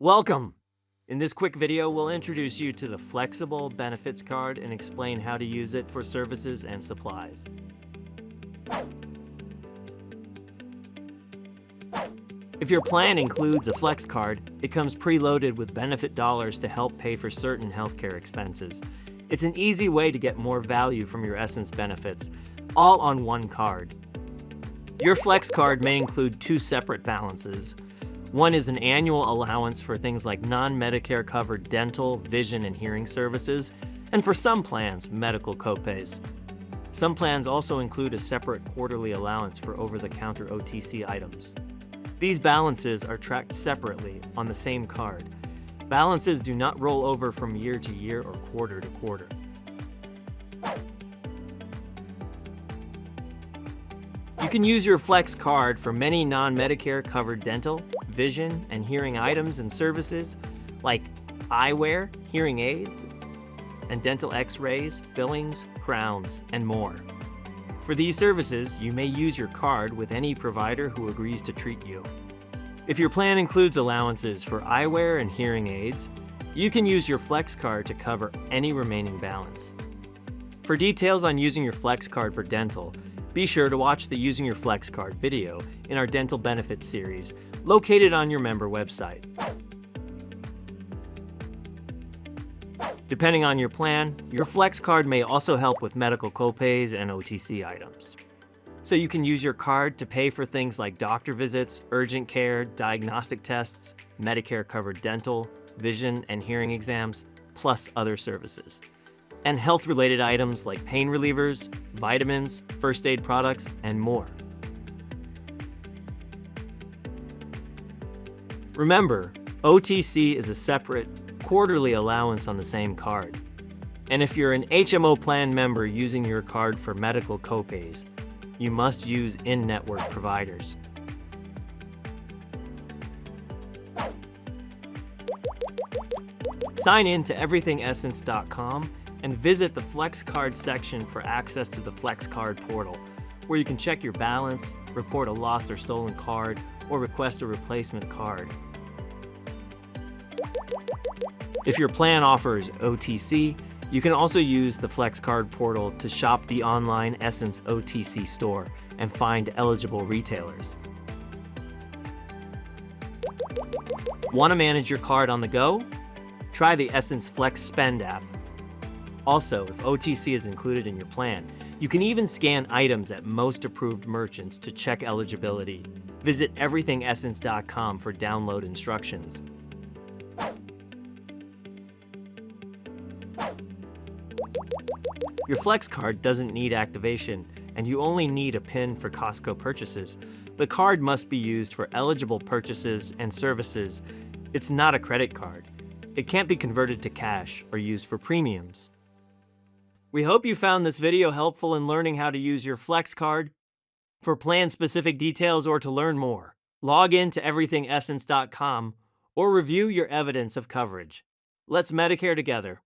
Welcome! In this quick video, we'll introduce you to the Flexible Benefits Card and explain how to use it for services and supplies. If your plan includes a Flex Card, it comes preloaded with benefit dollars to help pay for certain healthcare expenses. It's an easy way to get more value from your Essence benefits, all on one card. Your Flex Card may include two separate balances. One is an annual allowance for things like non-Medicare covered dental, vision, and hearing services, and for some plans, medical copays. Some plans also include a separate quarterly allowance for over-the-counter OTC items. These balances are tracked separately on the same card. Balances do not roll over from year to year or quarter to quarter. You can use your Flex Card for many non-Medicare covered dental, vision, and hearing items and services like eyewear, hearing aids, and dental x-rays, fillings, crowns, and more. For these services, you may use your card with any provider who agrees to treat you. If your plan includes allowances for eyewear and hearing aids, you can use your Flex Card to cover any remaining balance. For details on using your Flex Card for dental, be sure to watch the Using Your Flex Card video in our Dental Benefits series, located on your member website. Depending on your plan, your Flex Card may also help with medical copays and OTC items. So you can use your card to pay for things like doctor visits, urgent care, diagnostic tests, Medicare-covered dental, vision, and hearing exams, plus other services. And health-related items like pain relievers, vitamins, first aid products, and more. Remember, OTC is a separate, quarterly allowance on the same card. And if you're an HMO plan member using your card for medical copays, you must use in-network providers. Sign in to everythingessence.com and visit the Flex Card section for access to the Flex Card portal, where you can check your balance, report a lost or stolen card, or request a replacement card. If your plan offers OTC, you can also use the Flex Card portal to shop the online Essence OTC store and find eligible retailers. Want to manage your card on the go? Try the Essence Flex Spend app. Also, if OTC is included in your plan, you can even scan items at most approved merchants to check eligibility. Visit everythingessence.com for download instructions. Your Flex Card doesn't need activation, and you only need a PIN for Costco purchases. The card must be used for eligible purchases and services. It's not a credit card. It can't be converted to cash or used for premiums. We hope you found this video helpful in learning how to use your Flex Card. For plan-specific details or to learn more, log in to everythingessence.com or review your evidence of coverage. Let's Medicare together.